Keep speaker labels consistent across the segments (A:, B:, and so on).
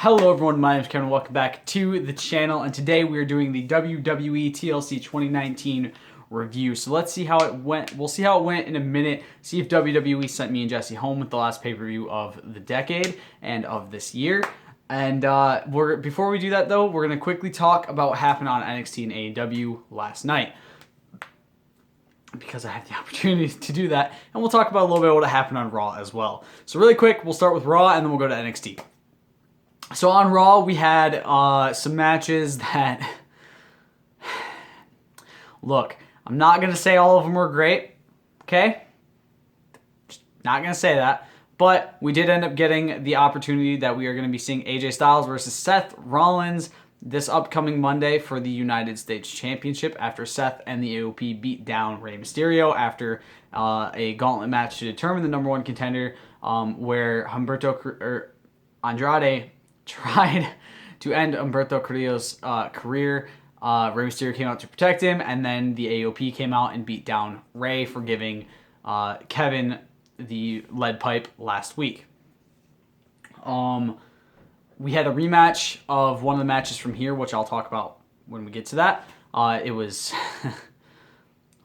A: Hello everyone, my name is Kevin. Welcome back to the channel, and today we are doing the WWE TLC 2019 review. So let's see how it went. We'll see how it went in a minute. See if WWE sent me and Jesse home with the last pay-per-view of the decade and of this year. And before we do that though, we're gonna quickly talk about what happened on NXT and AEW last night, because I had the opportunity to do that, and we'll talk about a little bit of what happened on Raw as well. So really quick, we'll start with Raw and then we'll go to NXT. So on Raw, we had some matches that, look, I'm not going to say all of them were great, okay? Just not going to say that. But we did end up getting the opportunity that we are going to be seeing AJ Styles versus Seth Rollins this upcoming Monday for the United States Championship, after Seth and the AOP beat down Rey Mysterio after a gauntlet match to determine the number one contender, where Andrade tried to end Humberto Carrillo's career. Rey Mysterio came out to protect him, and then the AOP came out and beat down Rey for giving Kevin the lead pipe last week. We had a rematch of one of the matches from here, which I'll talk about when we get to that. It was...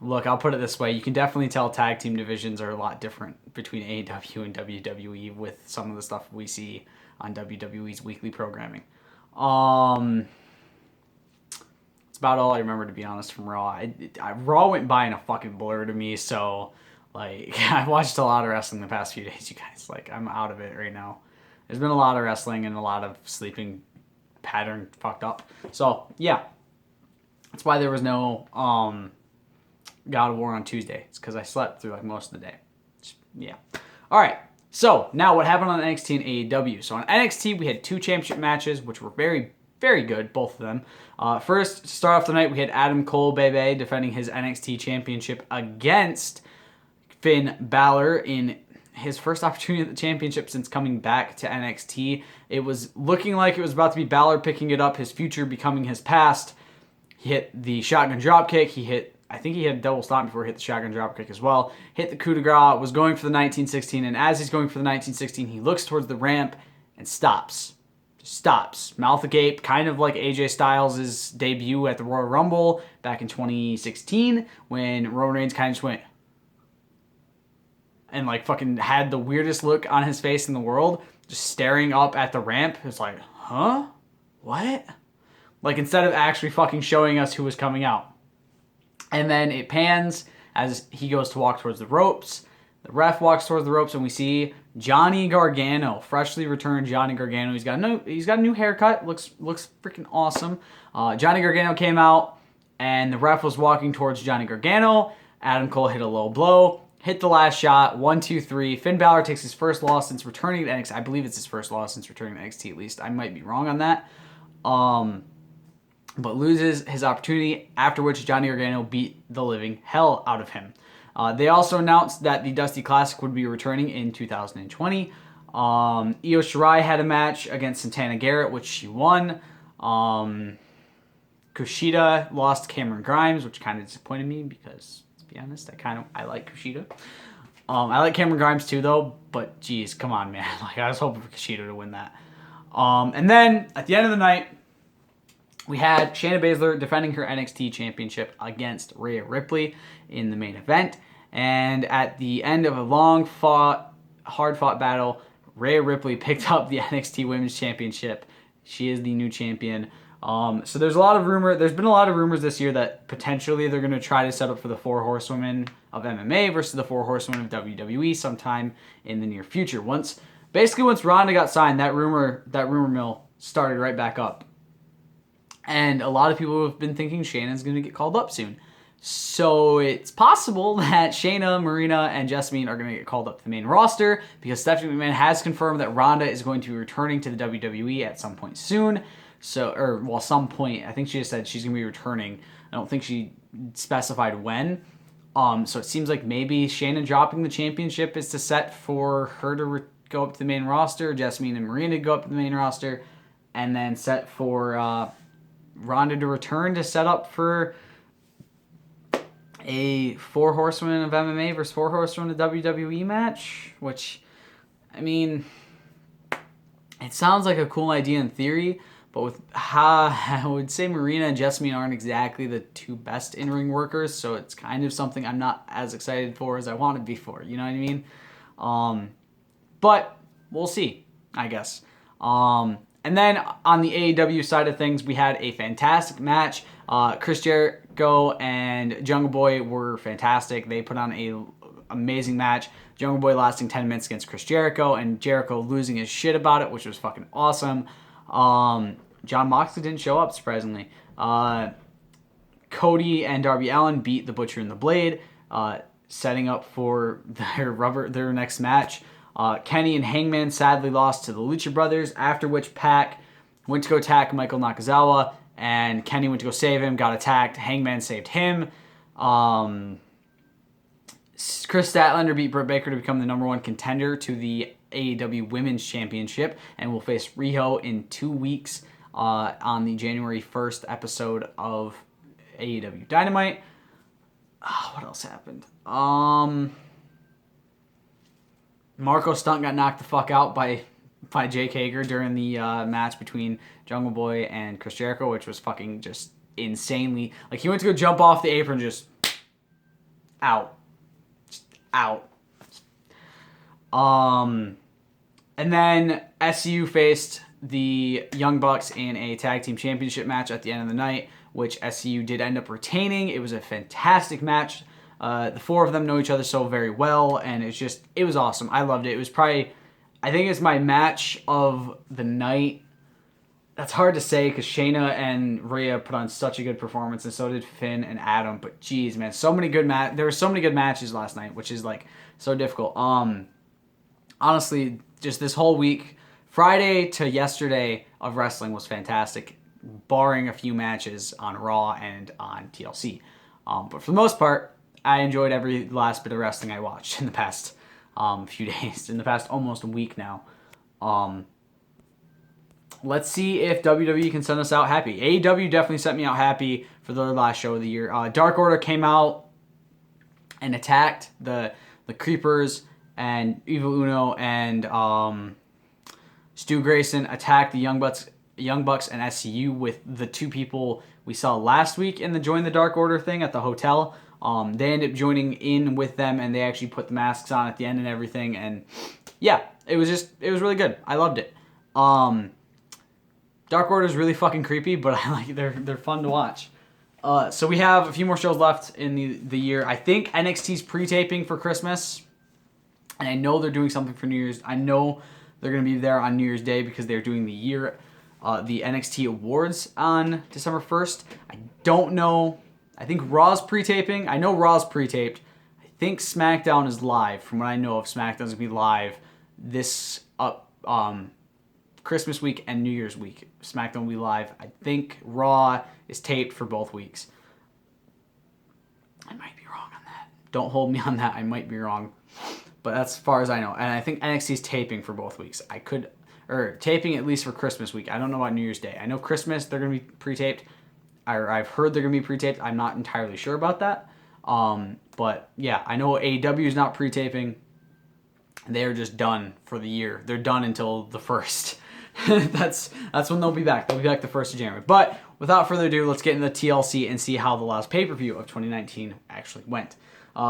A: Look, I'll put it this way. You can definitely tell tag team divisions are a lot different between AEW and WWE with some of the stuff we see on WWE's weekly programming. It's about all I remember, to be honest, from Raw. Raw went by in a fucking blur to me, so, like, I've watched a lot of wrestling the past few days, you guys. Like, I'm out of it right now. There's been a lot of wrestling and a lot of sleeping pattern fucked up. So, yeah. That's why there was no God of War on Tuesday. It's because I slept through, like, most of the day. Yeah. All right. So, now what happened on NXT and AEW? So, on NXT, we had two championship matches, which were very, very good, both of them. First, to start off the night, we had Adam Cole Bebe defending his NXT championship against Finn Balor in his first opportunity at the championship since coming back to NXT. It was looking like it was about to be Balor picking it up, his future becoming his past. He hit the shotgun dropkick. I think he had a double stomp before he hit the shotgun dropkick as well. Hit the coup de grace, was going for the 1916, and as he's going for the 1916, he looks towards the ramp and stops. Just stops. Mouth agape, kind of like AJ Styles' debut at the Royal Rumble back in 2016, when Roman Reigns kind of just went and, like, fucking had the weirdest look on his face in the world, just staring up at the ramp. It's like, huh? What? Like, instead of actually fucking showing us who was coming out. And then it pans as he goes to walk towards the ropes. The ref walks towards the ropes, and we see Johnny Gargano, freshly returned Johnny Gargano. He's got a new haircut. Looks freaking awesome. Johnny Gargano came out, and the ref was walking towards Johnny Gargano. Adam Cole hit a low blow, hit the last shot. 1, 2, 3. Finn Balor takes his first loss since returning to NXT. I believe it's his first loss since returning to NXT, at least. I might be wrong on that. But loses his opportunity, after which Johnny Gargano beat the living hell out of him. They also announced that the Dusty Classic would be returning in 2020. Io Shirai had a match against Santana Garrett, which she won. Kushida lost Cameron Grimes, which kind of disappointed me because, to be honest, I like Kushida. I like Cameron Grimes too, though, but geez, come on, man. Like, I was hoping for Kushida to win that. And then, at the end of the night, we had Shayna Baszler defending her NXT championship against Rhea Ripley in the main event. And at the end of a hard-fought battle, Rhea Ripley picked up the NXT Women's Championship. She is the new champion. So there's been a lot of rumors this year that potentially they're going to try to set up for the 4 Horsewomen of MMA versus the 4 Horsewomen of WWE sometime in the near future. Once Ronda got signed, that rumor mill started right back up. And a lot of people have been thinking Shayna's going to get called up soon. So it's possible that Shayna, Marina, and Jessamine are going to get called up to the main roster, because Stephanie McMahon has confirmed that Ronda is going to be returning to the WWE at some point soon. Some point. I think she just said she's going to be returning. I don't think she specified when. So it seems like maybe Shayna dropping the championship is to set for her to go up to the main roster, Jessamine and Marina to go up to the main roster, and then set for Ronda to return to set up for a 4 Horsewomen of MMA versus 4 Horsewomen of WWE match, which, I mean, It sounds like a cool idea in theory, but with how I would say Marina and Jessamine aren't exactly the two best in-ring workers, so it's kind of something I'm not as excited for as I want to be for. You know what I mean? But we'll see, I guess. And then on the AEW side of things, we had a fantastic match. Chris Jericho and Jungle Boy were fantastic. They put on a amazing match. Jungle Boy lasting 10 minutes against Chris Jericho, and Jericho losing his shit about it, which was fucking awesome. John Moxley didn't show up, surprisingly. Cody and Darby Allin beat the Butcher and the Blade, setting up for their next match. Kenny and Hangman sadly lost to the Lucha Brothers, after which Pac went to go attack Michael Nakazawa, and Kenny went to go save him, got attacked. Hangman saved him. Chris Statlander beat Britt Baker to become the number one contender to the AEW Women's Championship, and will face Riho in 2 weeks on the January 1st episode of AEW Dynamite. What else happened? Marco Stunt got knocked the fuck out by Jake Hager during the match between Jungle Boy and Chris Jericho, which was fucking just insanely... Like, he went to go jump off the apron, just... out. And then SCU faced the Young Bucks in a tag team championship match at the end of the night, which SCU did end up retaining. It was a fantastic match. The four of them know each other so very well, and it was awesome. I loved it. It was probably, I think it's my match of the night. That's hard to say because Shayna and Rhea put on such a good performance, and so did Finn and Adam. But geez, man, there were so many good matches last night, which is like so difficult. Honestly, just this whole week, Friday to yesterday of wrestling was fantastic, barring a few matches on Raw and on TLC. But for the most part, I enjoyed every last bit of wrestling I watched in the past few days, in the past almost a week now. Let's see if WWE can send us out happy. AEW definitely sent me out happy for their last show of the year. Dark Order came out and attacked the Creepers, and Evil Uno and Stu Grayson attacked the Young Bucks and SCU with the two people we saw last week in the Join the Dark Order thing at the hotel. They ended up joining in with them, and they actually put the masks on at the end and everything. And yeah, it was really good. I loved it. Dark Order is really fucking creepy, but I like they're fun to watch. So we have a few more shows left in the year. I think NXT's pre-taping for Christmas, and I know they're doing something for New Year's. I know they're going to be there on New Year's Day because they're doing the NXT Awards on December 1st. I don't know. I think Raw's pre-taping. I know Raw's pre-taped. I think SmackDown is live. From what I know of, SmackDown's going to be live this Christmas week and New Year's week. SmackDown will be live. I think Raw is taped for both weeks. I might be wrong on that. Don't hold me on that. I might be wrong. But that's as far as I know. And I think NXT's taping for both weeks. Taping at least for Christmas week. I don't know about New Year's Day. I know Christmas, they're going to be pre-taped. I've heard they're going to be pre-taped. I'm not entirely sure about that. But yeah, I know AEW is not pre-taping. They're just done for the year. They're done until the 1st. That's when they'll be back. They'll be back the 1st of January. But without further ado, let's get into the TLC and see how the last pay-per-view of 2019 actually went.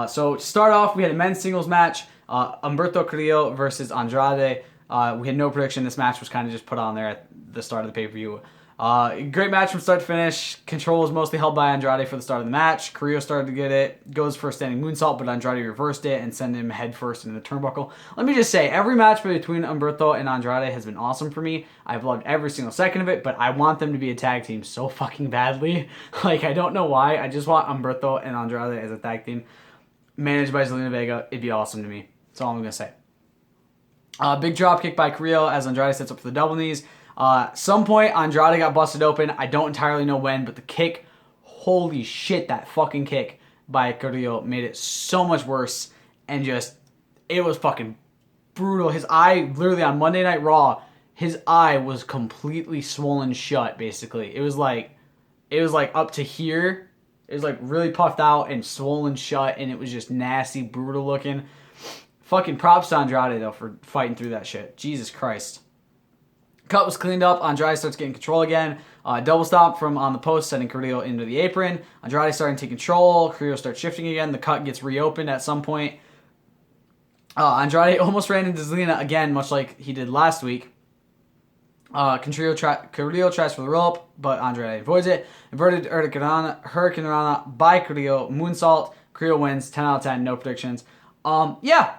A: So to start off, we had a men's singles match. Humberto Carrillo versus Andrade. We had no prediction. This match was kind of just put on there at the start of the pay-per-view. Great match from start to finish. Control was mostly held by Andrade for the start of the match. Carrillo started to get it. Goes for a standing moonsault, but Andrade reversed it and sent him head first into the turnbuckle. Let me just say, every match between Humberto and Andrade has been awesome for me. I've loved every single second of it, but I want them to be a tag team so fucking badly. Like, I don't know why. I just want Humberto and Andrade as a tag team. Managed by Zelina Vega. It'd be awesome to me. That's all I'm going to say. Big drop kick by Carrillo as Andrade sets up for the double knees. Some point, Andrade got busted open. I don't entirely know when, but the kick, holy shit, that fucking kick by Carrillo made it so much worse. And just, it was fucking brutal. His eye, literally on Monday Night Raw, his eye was completely swollen shut, basically. It was like up to here. It was like really puffed out and swollen shut, and it was just nasty, brutal looking. Fucking props to Andrade, though, for fighting through that shit. Jesus Christ. Cut was cleaned up. Andrade starts getting control again. Double stop from on the post, sending Carrillo into the apron. Andrade starting to take control. Carrillo starts shifting again. The cut gets reopened at some point. Andrade almost ran into Zelina again, much like he did last week. Carrillo tries for the rope, but Andrade avoids it. Inverted Hurricane Rana by Carrillo. Moonsault. Carrillo wins. 10 out of 10. No predictions. Yeah.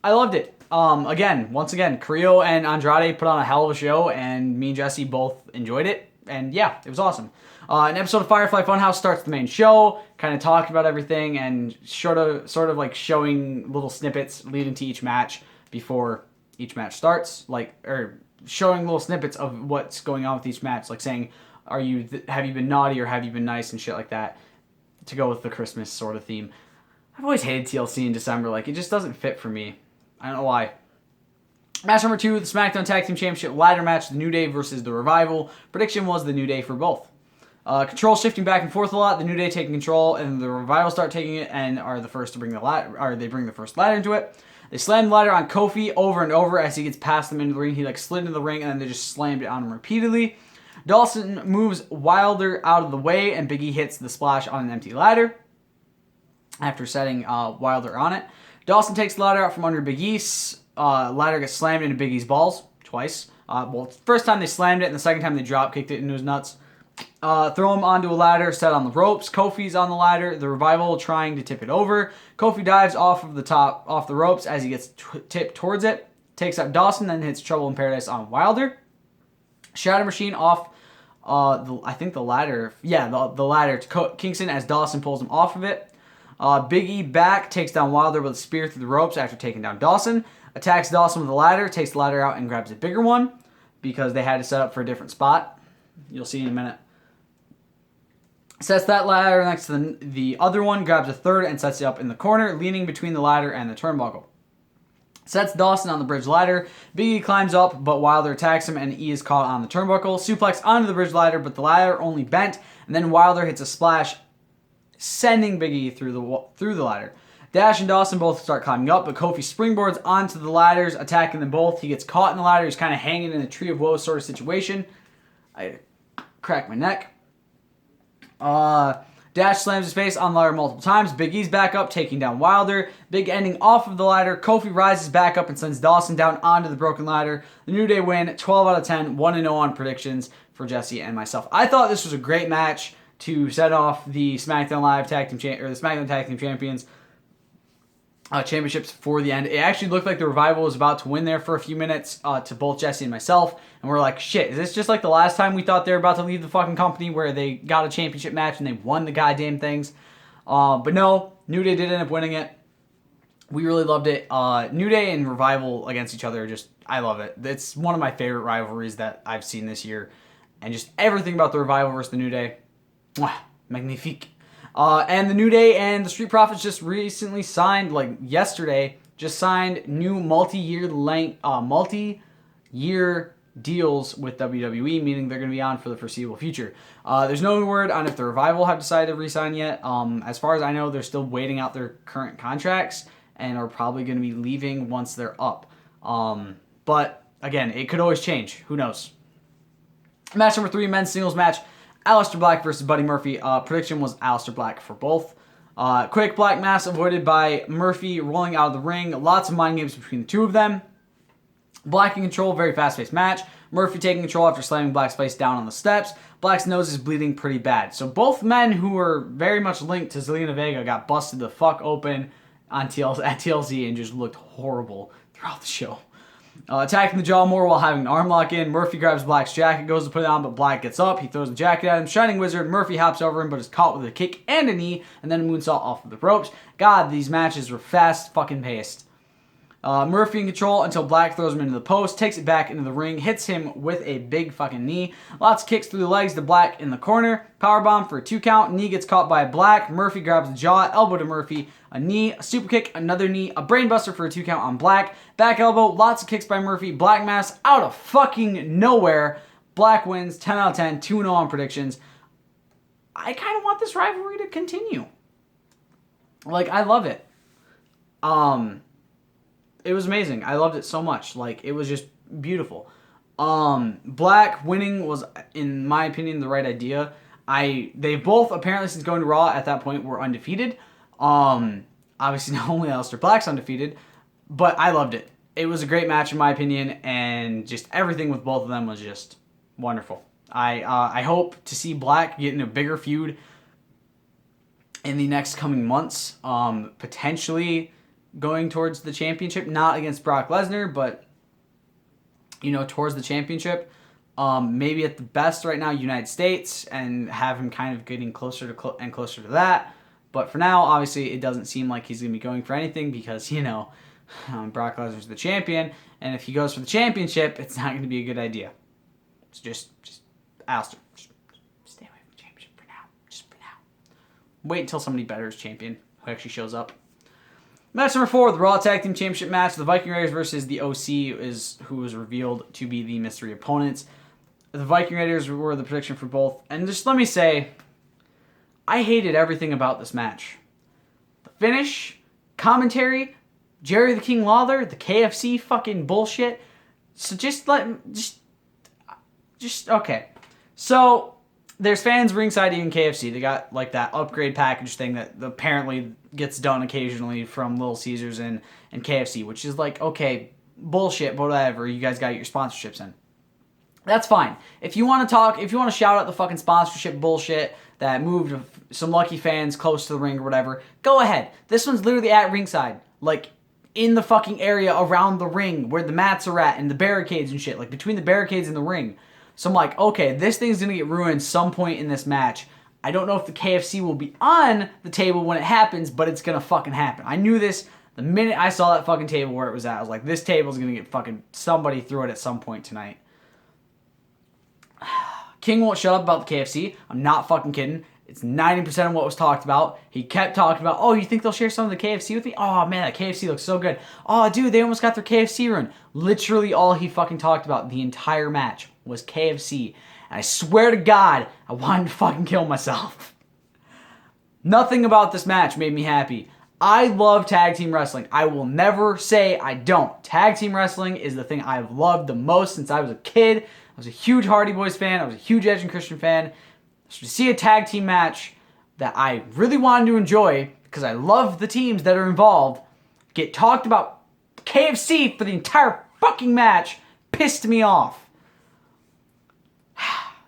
A: I loved it. Once again, Carrillo and Andrade put on a hell of a show, and me and Jesse both enjoyed it. And yeah, it was awesome. An episode of Firefly Funhouse starts the main show, kind of talking about everything and sort of like showing little snippets leading to each match before each match starts, or showing little snippets of what's going on with each match, like saying, have you been naughty or have you been nice and shit like that, to go with the Christmas sort of theme. I've always hated TLC in December. Like, it just doesn't fit for me. I don't know why. Match number 2, the SmackDown Tag Team Championship ladder match, The New Day versus The Revival. Prediction was The New Day for both. Control shifting back and forth a lot. The New Day taking control, and The Revival start taking it and are the first to bring the ladder, or they bring the first ladder into it. They slam the ladder on Kofi over and over as he gets past them into the ring. He slid into the ring, and then they just slammed it on him repeatedly. Dawson moves Wilder out of the way, and Big E hits the splash on an empty ladder after setting Wilder on it. Dawson takes the ladder out from under Big E's. Ladder gets slammed into Big E's balls twice. First time they slammed it, and the second time they drop kicked it into his nuts. Throw him onto a ladder set on the ropes. Kofi's on the ladder. The Revival trying to tip it over. Kofi dives off the ropes as he gets tipped towards it. Takes up Dawson, then hits Trouble in Paradise on Wilder. Shatter Machine off. I think the ladder. Yeah, the ladder to Kingston as Dawson pulls him off of it. Big E back takes down Wilder with a spear through the ropes after taking down Dawson. Attacks Dawson with a ladder, takes the ladder out and grabs a bigger one because they had to set up for a different spot. You'll see in a minute. Sets that ladder next to the other one, grabs a third and sets it up in the corner, leaning between the ladder and the turnbuckle. Sets Dawson on the bridge ladder. Big E climbs up, but Wilder attacks him and E is caught on the turnbuckle. Suplex onto the bridge ladder, but the ladder only bent, and then Wilder hits a splash, sending Big E through the ladder. Dash and Dawson both start climbing up, but Kofi springboards onto the ladders, attacking them both. He gets caught in the ladder. He's kind of hanging in a tree of woe sort of situation. I crack my neck. Dash slams his face on the ladder multiple times. Big E's back up, taking down Wilder. Big ending off of the ladder. Kofi rises back up and sends Dawson down onto the broken ladder. The New Day win 12 out of 10, 1-0 on predictions for Jesse and myself. I thought this was a great match to set off the SmackDown Live Tag Team the SmackDown Tag Team Champions championships for the end. It actually looked like the Revival was about to win there for a few minutes to both Jesse and myself, and we're like, shit, is this just like the last time we thought they were about to leave the fucking company where they got a championship match and they won the goddamn things? But no, New Day did end up winning it. We really loved it. New Day and Revival against each other, I love it. It's one of my favorite rivalries that I've seen this year, and just everything about the Revival versus the New Day, magnifique. And the New Day and the Street Profits just recently signed, yesterday, new multi-year deals with WWE, meaning they're going to be on for the foreseeable future. There's no word on if the Revival have decided to re-sign yet. As far as I know, they're still waiting out their current contracts and are probably going to be leaving once they're up. But again, it could always change. Who knows? Match number 3, men's singles match. Aleister Black versus Buddy Murphy. Prediction was Aleister Black for both. Quick black mass avoided by Murphy rolling out of the ring. Lots of mind games between the two of them. Black in control, very fast-paced match. Murphy taking control after slamming Black's face down on the steps. Black's nose is bleeding pretty bad. So both men who were very much linked to Zelina Vega got busted the fuck open at TLC and just looked horrible throughout the show. Attacking the jaw more while having an arm lock in. Murphy grabs Black's jacket, goes to put it on, but Black gets up. He throws the jacket at him. Shining Wizard. Murphy hops over him, but is caught with a kick and a knee, and then a moonsault off of the ropes. God, these matches were fast fucking paced. Murphy in control until Black throws him into the post, takes it back into the ring, hits him with a big fucking knee. Lots of kicks through the legs to Black in the corner. Powerbomb for a 2 count. Knee gets caught by Black. Murphy grabs the jaw, elbow to Murphy. A knee, a super kick, another knee, a brainbuster for a 2 count on Black. Back elbow, lots of kicks by Murphy. Black mass out of fucking nowhere. Black wins 10 out of 10, 2-0 on predictions. I kind of want this rivalry to continue. I love it. It was amazing. I loved it so much. It was just beautiful. Black winning was, in my opinion, the right idea. They both apparently since going to Raw at that point were undefeated. Obviously not only Aleister Black's undefeated, but I loved it. It was a great match in my opinion, and just everything with both of them was just wonderful. I hope to see Black get in a bigger feud in the next coming months. Potentially going towards the championship, not against Brock Lesnar, but towards the championship. Maybe at the best right now, United States, and have him kind of getting closer and closer to that. But for now, obviously, it doesn't seem like he's going to be going for anything because, Brock Lesnar's the champion, and if he goes for the championship, it's not going to be a good idea. So just Aleister, just stay away from the championship for now. Just for now. Wait until somebody better is champion who actually shows up. Match number 4, the Raw Tag Team Championship match. The Viking Raiders versus the OC is who was revealed to be the mystery opponents. The Viking Raiders were the prediction for both. And just let me say, I hated everything about this match. The finish, commentary, Jerry the King Lawler, the KFC fucking bullshit. So okay. So there's fans ringside eating KFC. They got like that upgrade package thing that apparently gets done occasionally from Little Caesars and KFC, which is like, okay, bullshit, but whatever. You guys got your sponsorships in. That's fine. If you want to shout out the fucking sponsorship bullshit that moved some lucky fans close to the ring or whatever, go ahead. This one's literally at ringside, like in the fucking area around the ring where the mats are at and the barricades and shit, like between the barricades and the ring. So I'm like, okay, this thing's going to get ruined some point in this match. I don't know if the KFC will be on the table when it happens, but it's going to fucking happen. I knew this the minute I saw that fucking table where it was at. I was like, this table's going to get fucking somebody through it at some point tonight. King won't shut up about the KFC. I'm not fucking kidding. It's 90% of what was talked about. He kept talking about, oh, you think they'll share some of the KFC with me? Oh, man, that KFC looks so good. Oh, dude, they almost got their KFC run. Literally all he fucking talked about the entire match was KFC. And I swear to God, I wanted to fucking kill myself. Nothing about this match made me happy. I love tag team wrestling. I will never say I don't. Tag team wrestling is the thing I've loved the most since I was a kid. I was a huge Hardy Boys fan. I was a huge Edge and Christian fan. So to see a tag team match that I really wanted to enjoy because I love the teams that are involved get talked about KFC for the entire fucking match pissed me off.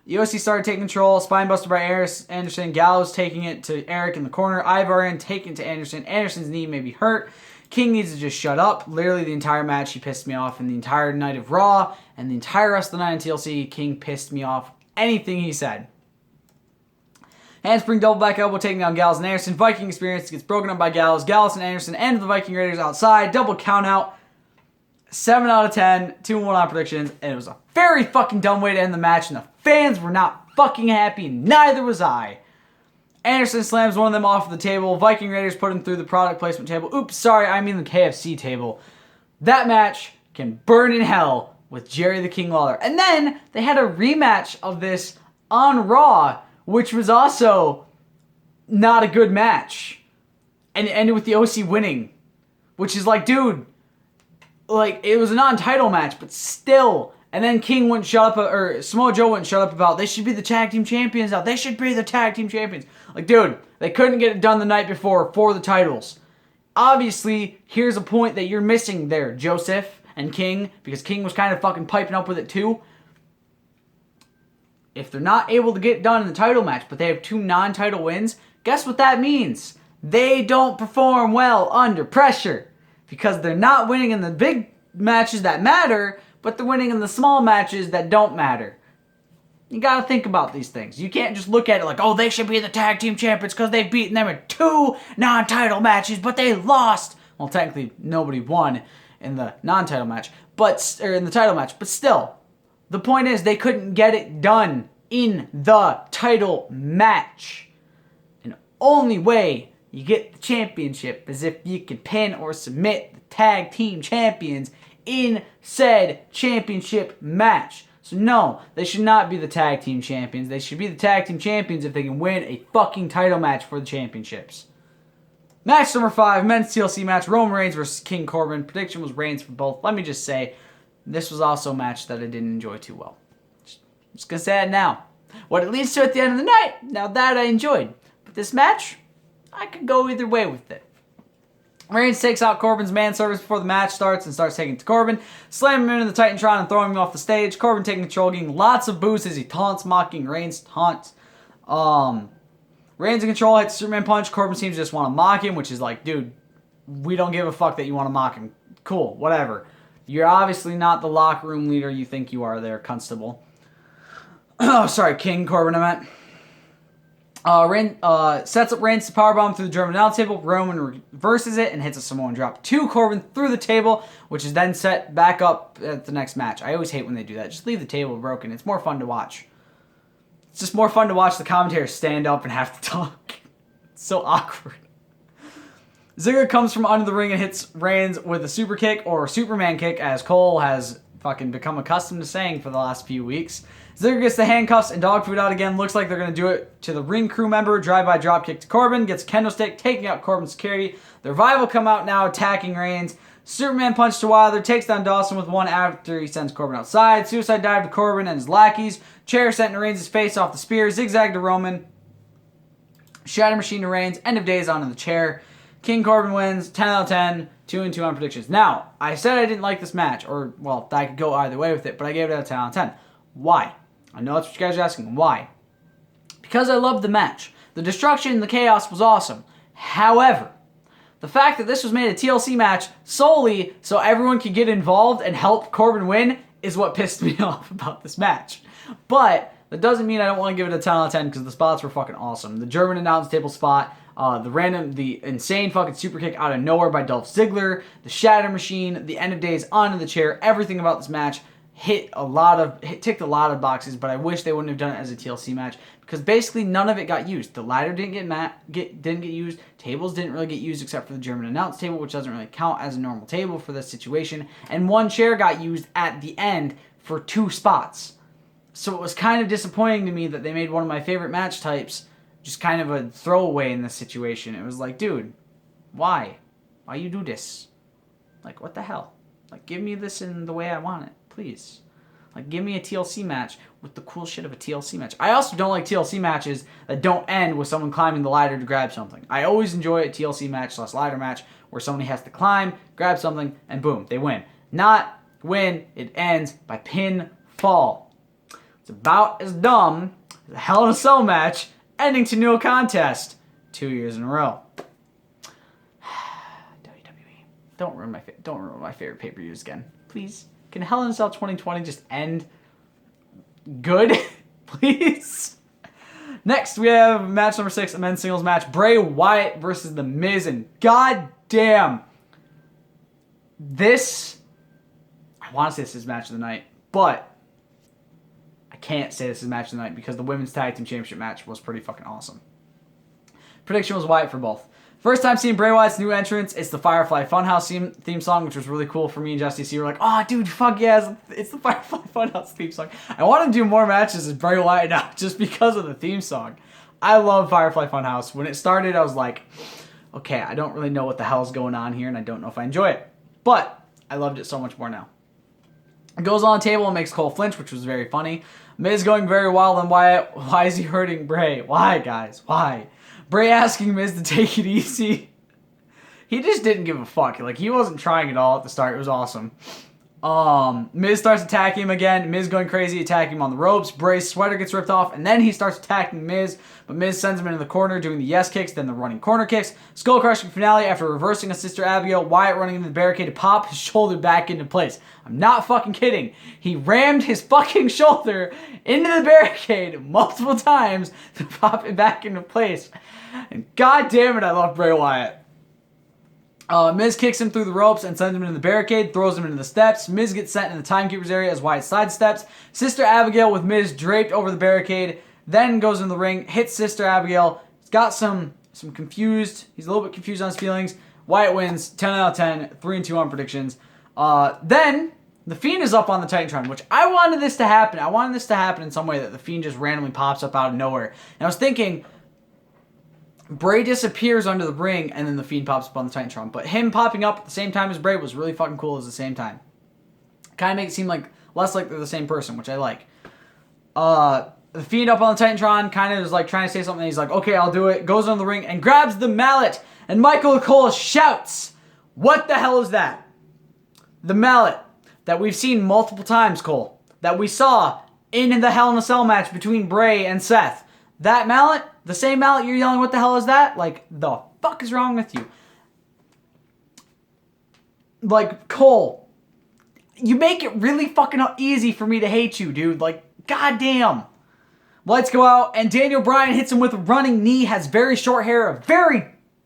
A: USC started taking control. Spinebuster by Anderson. Gallows taking it to Eric in the corner. Ivar taking it to Anderson. Anderson's knee may be hurt. King needs to just shut up. Literally the entire match he pissed me off. And the entire night of Raw and the entire rest of the night in TLC, King pissed me off. Anything he said. Handspring double back elbow taking down Gallows and Anderson. Viking experience gets broken up by Gallows. Gallows and Anderson end the Viking Raiders outside. Double count out. 7 out of 10. 2-1 on predictions. And it was a very fucking dumb way to end the match. And the fans were not fucking happy. Neither was I. Anderson slams one of them off the table. Viking Raiders put him through the product placement table. Oops, sorry, I mean the KFC table. That match can burn in hell with Jerry the King Lawler. And then they had a rematch of this on Raw, which was also not a good match. And it ended with the OC winning. Which is like, dude, like, it was a non-title match, but still. And then King wouldn't shut up, or Samoa Joe wouldn't shut up about, they should be the tag team champions now. They should be the tag team champions. Like, dude, they couldn't get it done the night before for the titles. Obviously, here's a point that you're missing there, Joseph and King, because King was kind of fucking piping up with it too. If they're not able to get it done in the title match, but they have 2 non-title wins, guess what that means? They don't perform well under pressure. Because they're not winning in the big matches that matter, but they're winning in the small matches that don't matter. You gotta think about these things. You can't just look at it like, oh, they should be the tag team champions because they've beaten them in 2 non-title matches, but they lost. Well, technically, nobody won in the non-title match, or in the title match, but still. The point is, they couldn't get it done in the title match. And the only way you get the championship is if you can pin or submit the tag team champions in said championship match. So no, they should not be the tag team champions. They should be the tag team champions if they can win a fucking title match for the championships. Match number 5, men's TLC match, Roman Reigns versus King Corbin. Prediction was Reigns for both. Let me just say, this was also a match that I didn't enjoy too well. Just gonna say it now. What it leads to at the end of the night, now that I enjoyed. But this match, I could go either way with it. Reigns takes out Corbin's manservants before the match starts and starts taking it to Corbin, slamming him into the Titantron and throwing him off the stage. Corbin taking control, getting lots of boos as he taunts, mocking Reigns' taunts. Reigns in control, hits Superman punch. Corbin seems to just want to mock him, which is like, dude, we don't give a fuck that you want to mock him. Cool, whatever. You're obviously not the locker room leader you think you are there, Constable. Oh, sorry, King Corbin, I meant. Sets up Reigns to powerbomb through the German announce table. Roman reverses it and hits a Samoan drop to Corbin through the table, which is then set back up at the next match. I always hate when they do that. Just leave the table broken. It's more fun to watch. It's just more fun to watch the commentators stand up and have to talk. It's so awkward. Ziggler comes from under the ring and hits Reigns with a super kick or Superman kick, as Cole has fucking become accustomed to saying for the last few weeks. Ziggler gets the handcuffs and dog food out again. Looks like they're going to do it to the ring crew member. Drive-by dropkick to Corbin. Gets kendo stick, taking out Corbin's security. The Revival come out now, attacking Reigns. Superman punch to Wilder. Takes down Dawson with one after he sends Corbin outside. Suicide dive to Corbin and his lackeys. Chair sent to Reigns' face off the spear. Zigzag to Roman. Shatter Machine to Reigns. End of days onto the chair. King Corbin wins. 10 out of 10. 2-2 on predictions. Now, I said I didn't like this match. Or, well, I could go either way with it. But I gave it a 10 out of 10. Why? I know that's what you guys are asking. Why? Because I loved the match. The destruction, the chaos was awesome. However, the fact that this was made a TLC match solely so everyone could get involved and help Corbin win is what pissed me off about this match. But that doesn't mean I don't want to give it a 10 out of 10 because the spots were fucking awesome. The German announce table spot, the insane fucking super kick out of nowhere by Dolph Ziggler, the Shatter Machine, the end of days onto the chair, everything about this match ticked a lot of boxes, but I wish they wouldn't have done it as a TLC match because basically none of it got used. The ladder didn't get used. Tables didn't really get used except for the German announce table, which doesn't really count as a normal table for this situation. And one chair got used at the end for 2 spots. So it was kind of disappointing to me that they made one of my favorite match types just kind of a throwaway in this situation. It was like, dude, why? Why you do this? Like, what the hell? Like, give me this in the way I want it. Please. Like, give me a TLC match with the cool shit of a TLC match. I also don't like TLC matches that don't end with someone climbing the ladder to grab something. I always enjoy a TLC match / ladder match where somebody has to climb, grab something, and boom, they win. Not when it ends by pinfall. It's about as dumb as a Hell in a Cell match ending to no contest 2 years in a row. WWE. Don't ruin my favorite pay-per-views again. Please. Can Hell in a Cell 2020 just end good? Please? Next, we have match number 6, a men's singles match. Bray Wyatt versus The Miz. And goddamn, this, I want to say this is match of the night, but I can't say this is match of the night because the women's tag team championship match was pretty fucking awesome. Prediction was Wyatt for both. First time seeing Bray Wyatt's new entrance, it's the Firefly Funhouse theme song, which was really cool for me and Justy C. We're like, oh, dude, fuck yes, it's the Firefly Funhouse theme song. I want to do more matches as Bray Wyatt now just because of the theme song. I love Firefly Funhouse. When it started, I was like, okay, I don't really know what the hell's going on here, and I don't know if I enjoy it. But I loved it so much more now. It goes on the table and makes Cole flinch, which was very funny. Miz going very wild on Wyatt. Why is he hurting Bray? Why, guys? Why? Bray asking Miz to take it easy. He just didn't give a fuck. Like, he wasn't trying at all at the start. It was awesome. Miz starts attacking him again. Miz going crazy, attacking him on the ropes. Bray's sweater gets ripped off, and then he starts attacking Miz. But Miz sends him into the corner, doing the yes kicks, then the running corner kicks. Skull crushing finale after reversing a Sister Abigail. Wyatt running into the barricade to pop his shoulder back into place. I'm not fucking kidding. He rammed his fucking shoulder into the barricade multiple times to pop it back into place. And god damn it, I love Bray Wyatt. Miz kicks him through the ropes and sends him into the barricade, throws him into the steps. Miz gets sent in the timekeeper's area as Wyatt sidesteps. Sister Abigail with Miz draped over the barricade, then goes in the ring, hits Sister Abigail. He's got some confused. He's a little bit confused on his feelings. Wyatt wins 10 out of 10, 3-2 on predictions. Then the Fiend is up on the Titantron, which I wanted this to happen. I wanted this to happen in some way that the Fiend just randomly pops up out of nowhere. And I was thinking, Bray disappears under the ring, and then the Fiend pops up on the Titantron. But him popping up at the same time as Bray was really fucking cool at the same time. Kind of make it seem like less like they're the same person, which I like. The Fiend up on the Titantron kind of is like trying to say something. He's like, okay, I'll do it. Goes on the ring and grabs the mallet. And Michael Cole shouts, what the hell is that? The mallet that we've seen multiple times, Cole. That we saw in the Hell in a Cell match between Bray and Seth. That mallet, the same mallet you're yelling, what the hell is that? Like, the fuck is wrong with you? Like, Cole, you make it really fucking easy for me to hate you, dude. Like, goddamn. Lights go out, and Daniel Bryan hits him with a running knee, has very short hair, a very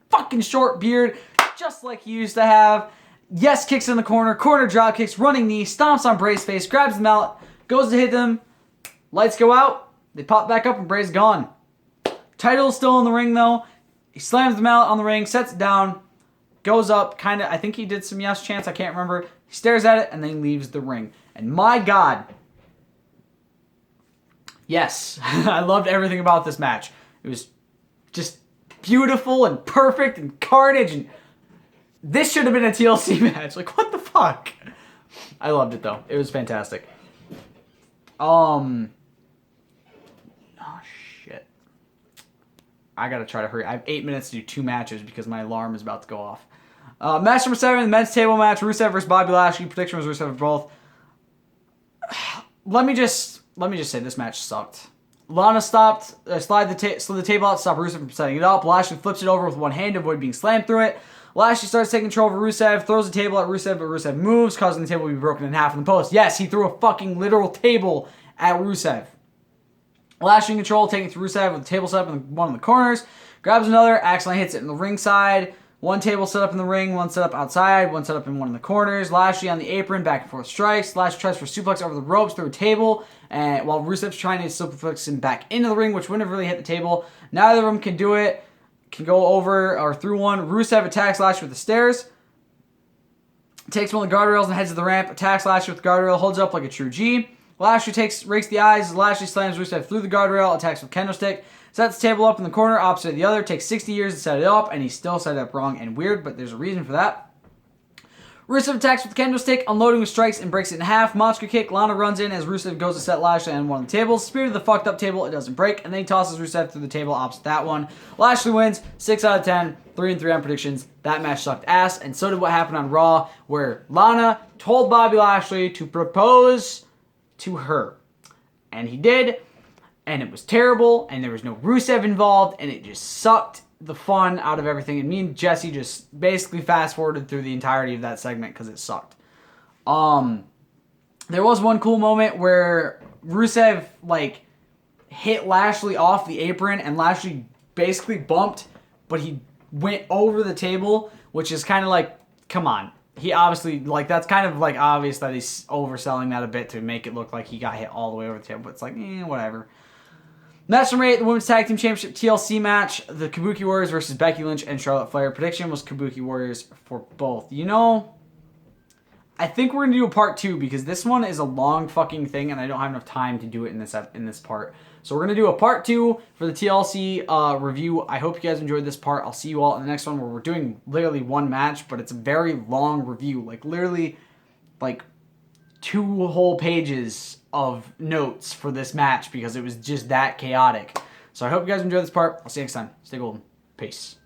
A: fucking short beard, just like he used to have. Yes, kicks in the corner drop kicks, running knee, stomps on Bray's face, grabs the mallet, goes to hit them. Lights go out, they pop back up, and Bray's gone. Title's still in the ring, though. He slams the mallet on the ring, sets it down, goes up, kind of, I think he did some yes chants, I can't remember. He stares at it, and then leaves the ring. And my God, yes, I loved everything about this match. It was just beautiful and perfect and carnage, and this should have been a TLC match. Like, what the fuck? I loved it, though. It was fantastic. Oh, shit. I gotta try to hurry. I have 8 minutes to do 2 matches because my alarm is about to go off. Match number 7, the men's table match. Rusev versus Bobby Lashley. Prediction was Rusev for both. Let me just say this match sucked. Lana slid the table out to stop Rusev from setting it up. Lashley flips it over with one hand to avoid being slammed through it. Lashley starts taking control over Rusev, throws the table at Rusev, but Rusev moves, causing the table to be broken in half in the post. Yes, he threw a fucking literal table at Rusev. Lashley in control, taking it to Rusev with the table set up in one of the corners. Grabs another, accidentally hits it in the ring side. One table set up in the ring, one set up outside, one set up in one of the corners. Lashley on the apron, back and forth strikes. Lashley tries for suplex over the ropes through a table, and while Rusev's trying to suplex him back into the ring, which wouldn't have really hit the table. Neither of them can do it. Can go over or through one. Rusev attacks Lashley with the stairs. Takes one of the guardrails and heads to the ramp. Attacks Lashley with the guardrail. Holds up like a true G. Lashley rakes the eyes. Lashley slams Rusev through the guardrail. Attacks with kendo stick. Sets the table up in the corner opposite of the other. Takes 60 years to set it up, and he still set it up wrong and weird, but there's a reason for that. Rusev attacks with the kendo stick, unloading with strikes and breaks it in half. Monster kick. Lana runs in as Rusev goes to set Lashley on one of the tables. Spear to the fucked up table. It doesn't break, and then he tosses Rusev through the table opposite that one. Lashley wins 6 out of 10. 3-3 on predictions. That match sucked ass, and so did what happened on Raw, where Lana told Bobby Lashley to propose to her. And he did, and it was terrible, and there was no Rusev involved, and it just sucked the fun out of everything. And me and Jesse just basically fast forwarded through the entirety of that segment because it sucked. There was one cool moment where Rusev like hit Lashley off the apron, and Lashley basically bumped, but he went over the table, which is kind of like, come on. He obviously, like, that's kind of, like, obvious that he's overselling that a bit to make it look like he got hit all the way over the table. But it's like, whatever. Match number 8, the Women's Tag Team Championship TLC match. The Kabuki Warriors versus Becky Lynch and Charlotte Flair. Prediction was Kabuki Warriors for both. You know, I think we're going to do a part 2 because this one is a long fucking thing and I don't have enough time to do it in this part. So we're going to do a part 2 for the TLC review. I hope you guys enjoyed this part. I'll see you all in the next one where we're doing literally one match, but it's a very long review. Like literally like 2 whole pages of notes for this match because it was just that chaotic. So I hope you guys enjoyed this part. I'll see you next time. Stay golden. Peace.